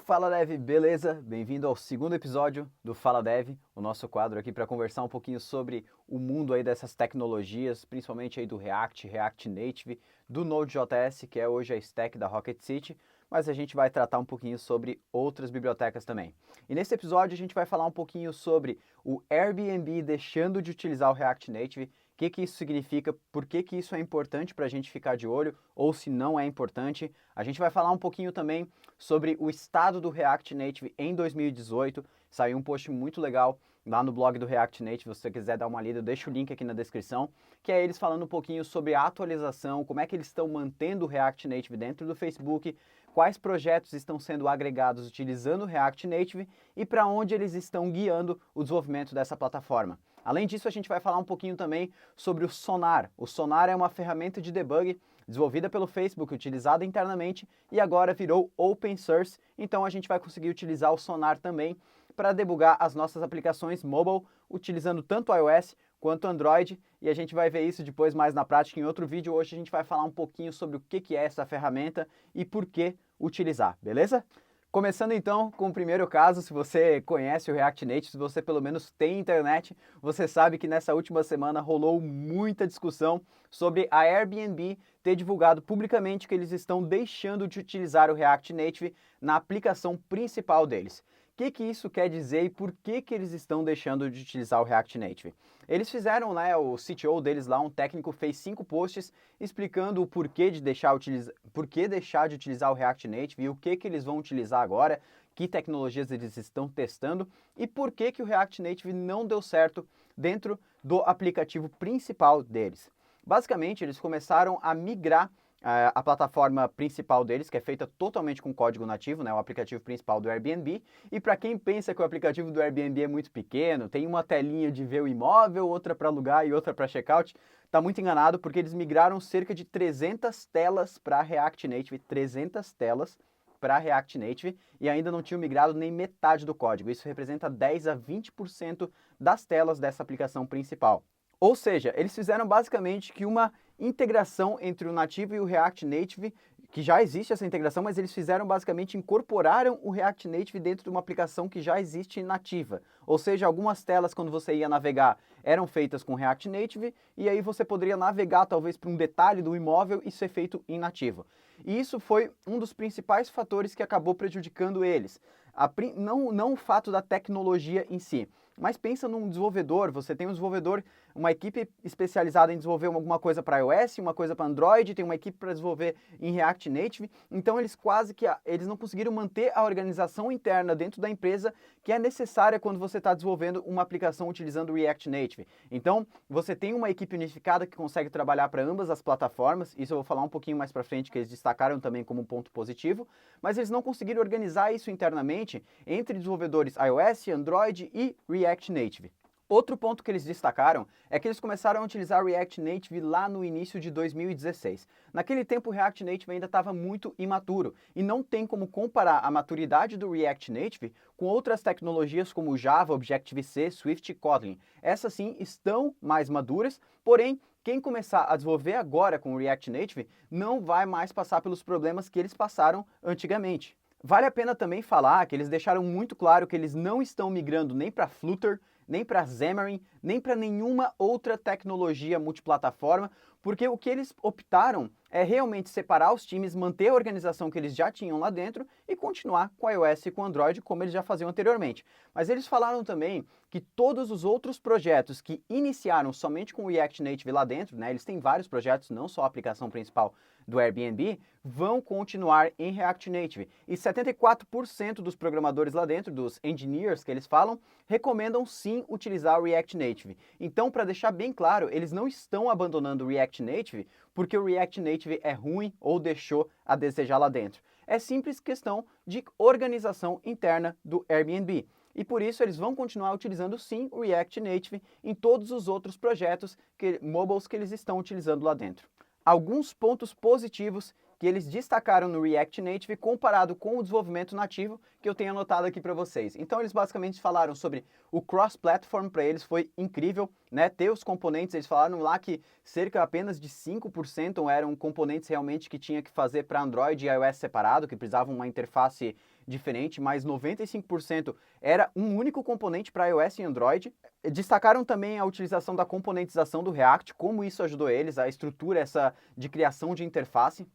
Fala Dev, beleza? Bem-vindo ao segundo episódio do Fala Dev, o nosso quadro aqui para conversar um pouquinho sobre o mundo aí dessas tecnologias, principalmente aí do React, React Native, do Node.js, que é hoje a stack da Rocket City, mas a gente vai tratar um pouquinho sobre outras bibliotecas também. E nesse episódio a gente vai falar um pouquinho sobre o Airbnb deixando de utilizar o React Native, o que isso significa, por que isso é importante para a gente ficar de olho, ou se não é importante. A gente vai falar um pouquinho também sobre o estado do React Native em 2018. Saiu um post muito legal lá no blog do React Native, se você quiser dar uma lida, eu deixo o link aqui na descrição, que é eles falando um pouquinho sobre a atualização, como é que eles estão mantendo o React Native dentro do Facebook, quais projetos estão sendo agregados utilizando o React Native e para onde eles estão guiando o desenvolvimento dessa plataforma. Além disso, a gente vai falar um pouquinho também sobre o Sonar. O Sonar é uma ferramenta de debug desenvolvida pelo Facebook, utilizada internamente e agora virou open source, então a gente vai conseguir utilizar o Sonar também para debugar as nossas aplicações mobile, utilizando tanto iOS quanto Android, e a gente vai ver isso depois mais na prática em outro vídeo. Hoje a gente vai falar um pouquinho sobre o que é essa ferramenta e por que utilizar, beleza? Começando então com o primeiro caso, se você conhece o React Native, se você pelo menos tem internet, você sabe que nessa última semana rolou muita discussão sobre a Airbnb ter divulgado publicamente que eles estão deixando de utilizar o React Native na aplicação principal deles. O que isso quer dizer e por que eles estão deixando de utilizar o React Native? Eles fizeram, o CTO deles lá, um técnico, fez 5 posts explicando o porquê de deixar de utilizar o React Native e o que eles vão utilizar agora, que tecnologias eles estão testando e por que o React Native não deu certo dentro do aplicativo principal deles. Basicamente, eles começaram a migrar a plataforma principal deles, que é feita totalmente com código nativo, o aplicativo principal do Airbnb. E para quem pensa que o aplicativo do Airbnb é muito pequeno, tem uma telinha de ver o imóvel, outra para alugar e outra para checkout, está muito enganado, porque eles migraram cerca de 300 telas para React Native, 300 telas para React Native, e ainda não tinham migrado nem metade do código. Isso representa 10 a 20% das telas dessa aplicação principal. Ou seja, eles fizeram basicamente que uma integração entre o nativo e o React Native, que já existe essa integração, mas eles fizeram basicamente, incorporaram o React Native dentro de uma aplicação que já existe nativa. Ou seja, algumas telas quando você ia navegar eram feitas com React Native e aí você poderia navegar talvez para um detalhe do imóvel e ser feito em nativo. E isso foi um dos principais fatores que acabou prejudicando eles. Não o fato da tecnologia em si, mas pensa num desenvolvedor, você tem um desenvolvedor, uma equipe especializada em desenvolver alguma coisa para iOS, uma coisa para Android, tem uma equipe para desenvolver em React Native, então eles não conseguiram manter a organização interna dentro da empresa que é necessária quando você está desenvolvendo uma aplicação utilizando o React Native. Então, você tem uma equipe unificada que consegue trabalhar para ambas as plataformas, isso eu vou falar um pouquinho mais para frente, que eles destacaram também como um ponto positivo, mas eles não conseguiram organizar isso internamente entre desenvolvedores iOS, Android e React Native. Outro ponto que eles destacaram é que eles começaram a utilizar React Native lá no início de 2016. Naquele tempo o React Native ainda estava muito imaturo e não tem como comparar a maturidade do React Native com outras tecnologias como Java, Objective-C, Swift e Kotlin. Essas sim estão mais maduras, porém quem começar a desenvolver agora com o React Native não vai mais passar pelos problemas que eles passaram antigamente. Vale a pena também falar que eles deixaram muito claro que eles não estão migrando nem para Flutter, nem para Xamarin, nem para nenhuma outra tecnologia multiplataforma, porque o que eles optaram é realmente separar os times, manter a organização que eles já tinham lá dentro e continuar com iOS e com Android como eles já faziam anteriormente. Mas eles falaram também que todos os outros projetos que iniciaram somente com o React Native lá dentro, eles têm vários projetos, não só a aplicação principal do Airbnb, vão continuar em React Native. E 74% dos programadores lá dentro, dos engineers que eles falam, recomendam sim utilizar o React Native. Então, para deixar bem claro, eles não estão abandonando o React Native porque o React Native é ruim ou deixou a desejar lá dentro. É simples questão de organização interna do Airbnb. E por isso eles vão continuar utilizando sim o React Native em todos os outros projetos mobiles que eles estão utilizando lá dentro. Alguns pontos positivos que eles destacaram no React Native comparado com o desenvolvimento nativo que eu tenho anotado aqui para vocês. Então eles basicamente falaram sobre o cross-platform, para eles foi incrível, ter os componentes, eles falaram lá que cerca apenas de 5% eram componentes realmente que tinha que fazer para Android e iOS separado, que precisavam uma interface diferente, mas 95% era um único componente para iOS e Android. Destacaram também a utilização da componentização do React, como isso ajudou eles, a estrutura essa de criação de interface.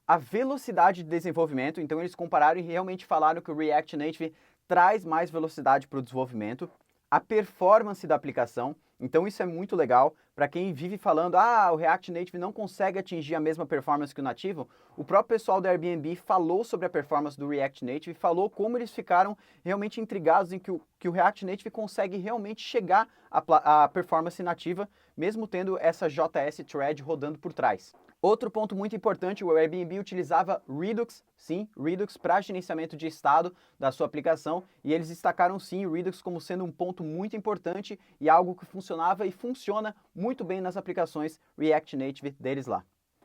A velocidade de desenvolvimento, então eles compararam e realmente falaram que o React Native traz mais velocidade para o desenvolvimento. A performance da aplicação, então isso é muito legal. Para quem vive falando, o React Native não consegue atingir a mesma performance que o nativo, o próprio pessoal da Airbnb falou sobre a performance do React Native, falou como eles ficaram realmente intrigados em que o React Native consegue realmente chegar à performance nativa, mesmo tendo essa JS Thread rodando por trás. Outro ponto muito importante, o Airbnb utilizava Redux, sim, Redux para gerenciamento de estado da sua aplicação, e eles destacaram sim o Redux como sendo um ponto muito importante e algo que funcionava e funciona muito bem nas aplicações React Native deles lá.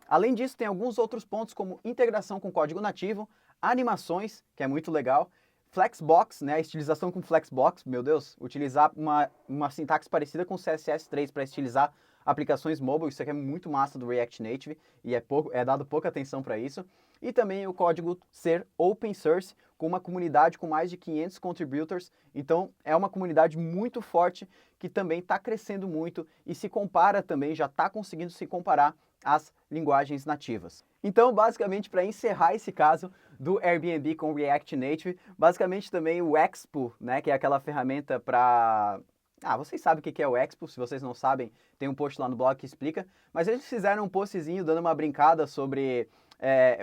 Além disso, tem alguns outros pontos como integração com código nativo, animações, que é muito legal, Flexbox, né, a estilização com Flexbox, meu Deus, utilizar uma sintaxe parecida com CSS3 para estilizar aplicações mobile, isso aqui é muito massa do React Native e é dado pouca atenção para isso. E também o código ser open source, com uma comunidade com mais de 500 contributors, então é uma comunidade muito forte que também está crescendo muito e se compara também, já está conseguindo se comparar às linguagens nativas. Então, basicamente, para encerrar esse caso do Airbnb com React Native, basicamente também o Expo, né, que é aquela ferramenta para... vocês sabem o que é o Expo, se vocês não sabem, tem um post lá no blog que explica, mas eles fizeram um postzinho dando uma brincada sobre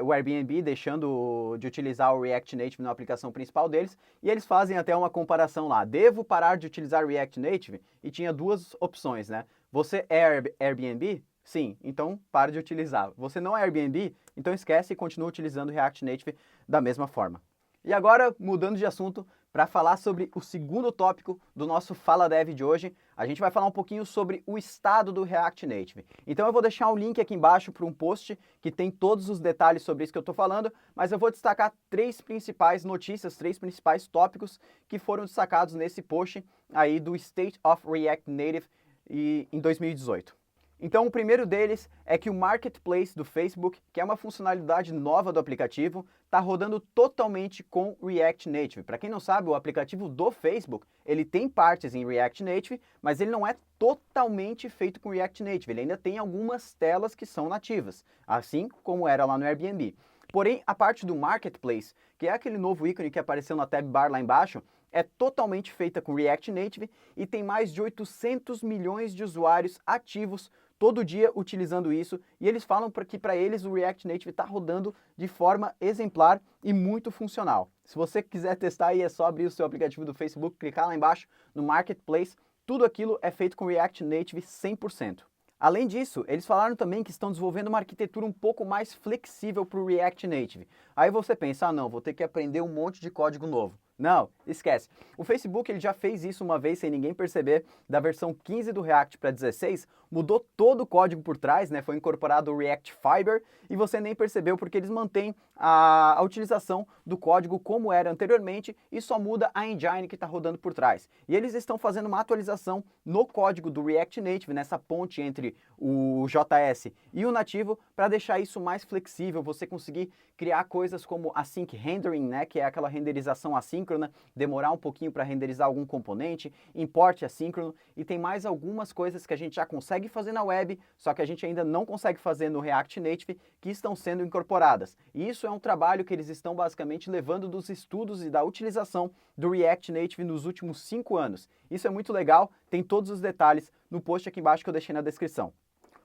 o Airbnb deixando de utilizar o React Native na aplicação principal deles, e eles fazem até uma comparação lá. Devo parar de utilizar React Native? E tinha duas opções, né? Você é Airbnb? Sim, então para de utilizar. Você não é Airbnb? Então esquece e continua utilizando React Native da mesma forma. E agora, mudando de assunto, para falar sobre o segundo tópico do nosso Fala Dev de hoje, a gente vai falar um pouquinho sobre o estado do React Native. Então eu vou deixar um link aqui embaixo para um post que tem todos os detalhes sobre isso que eu estou falando, mas eu vou destacar três principais notícias, três principais tópicos que foram destacados nesse post aí do State of React Native em 2018. Então, o primeiro deles é que o Marketplace do Facebook, que é uma funcionalidade nova do aplicativo, está rodando totalmente com React Native. Para quem não sabe, o aplicativo do Facebook, ele tem partes em React Native, mas ele não é totalmente feito com React Native. Ele ainda tem algumas telas que são nativas, assim como era lá no Airbnb. Porém, a parte do Marketplace, que é aquele novo ícone que apareceu na tab bar lá embaixo, é totalmente feita com React Native e tem mais de 800 milhões de usuários ativos todo dia utilizando isso, e eles falam que para eles o React Native está rodando de forma exemplar e muito funcional. Se você quiser testar aí, é só abrir o seu aplicativo do Facebook, clicar lá embaixo no Marketplace, tudo aquilo é feito com React Native 100%. Além disso, eles falaram também que estão desenvolvendo uma arquitetura um pouco mais flexível para o React Native. Aí você pensa, não, vou ter que aprender um monte de código novo. Não, esquece. O Facebook ele já fez isso uma vez sem ninguém perceber, da versão 15 do React para 16, mudou todo o código por trás, né? Foi incorporado o React Fiber e você nem percebeu porque eles mantêm a utilização do código como era anteriormente e só muda a engine que está rodando por trás. E eles estão fazendo uma atualização no código do React Native, nessa ponte entre o JS e o nativo, para deixar isso mais flexível, você conseguir criar coisas como async rendering, né, que é aquela renderização assíncrona, demorar um pouquinho para renderizar algum componente, import assíncrono, e tem mais algumas coisas que a gente já consegue fazer na web, só que a gente ainda não consegue fazer no React Native, que estão sendo incorporadas. E isso é um trabalho que eles estão basicamente levando dos estudos e da utilização do React Native nos últimos 5 anos. Isso é muito legal, tem todos os detalhes no post aqui embaixo que eu deixei na descrição.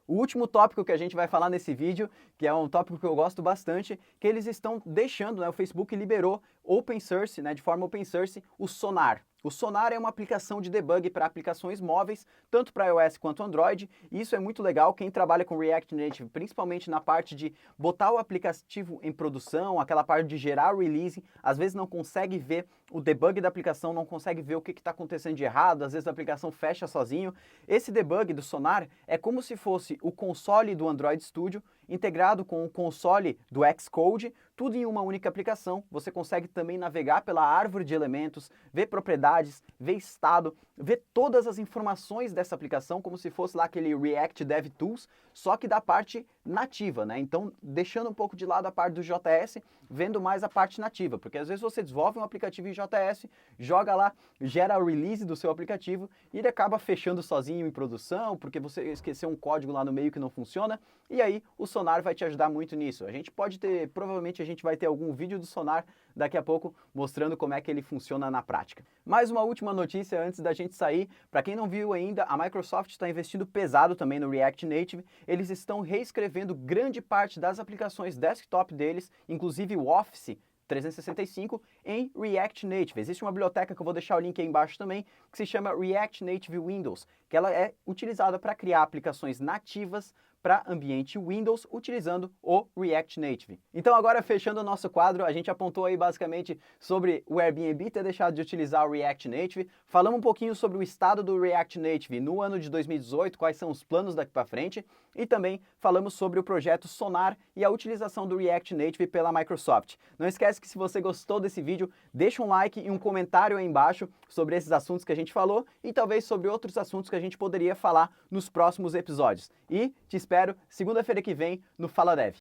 O último tópico que a gente vai falar nesse vídeo, que é um tópico que eu gosto bastante, que eles estão deixando, né, o Facebook liberou open source, né, de forma open source, o Sonar. O Sonar é uma aplicação de debug para aplicações móveis, tanto para iOS quanto Android, e isso é muito legal. Quem trabalha com React Native, principalmente na parte de botar o aplicativo em produção, aquela parte de gerar o release, às vezes não consegue ver o debug da aplicação, não consegue ver o que está acontecendo de errado, às vezes a aplicação fecha sozinho. Esse debug do Sonar é como se fosse o console do Android Studio integrado com o console do Xcode, tudo em uma única aplicação. Você consegue também navegar pela árvore de elementos, ver propriedades, ver estado, ver todas as informações dessa aplicação como se fosse lá aquele React DevTools, só que da parte nativa, né? Então, deixando um pouco de lado a parte do JS, vendo mais a parte nativa, porque às vezes você desenvolve um aplicativo em JS, joga lá, gera a release do seu aplicativo e ele acaba fechando sozinho em produção, porque você esqueceu um código lá no meio que não funciona, e aí o Sonar vai te ajudar muito nisso. A gente pode ter, provavelmente a gente vai ter algum vídeo do Sonar daqui a pouco mostrando como é que ele funciona na prática. Mais uma última notícia antes da gente sair, para quem não viu ainda, a Microsoft está investindo pesado também no React Native, eles estão reescrevendo grande parte das aplicações desktop deles, inclusive o Office 365 em React Native. Existe uma biblioteca que eu vou deixar o link aí embaixo também, que se chama React Native Windows, que ela é utilizada para criar aplicações nativas para ambiente Windows utilizando o React Native. Então agora fechando o nosso quadro, a gente apontou aí basicamente sobre o Airbnb ter deixado de utilizar o React Native, falamos um pouquinho sobre o estado do React Native no ano de 2018, quais são os planos daqui para frente, e também falamos sobre o projeto Sonar e a utilização do React Native pela Microsoft. Não esquece que se você gostou desse vídeo, deixa um like e um comentário aí embaixo sobre esses assuntos que a gente falou e talvez sobre outros assuntos que a gente poderia falar nos próximos episódios. E te espero segunda-feira que vem no Fala Dev.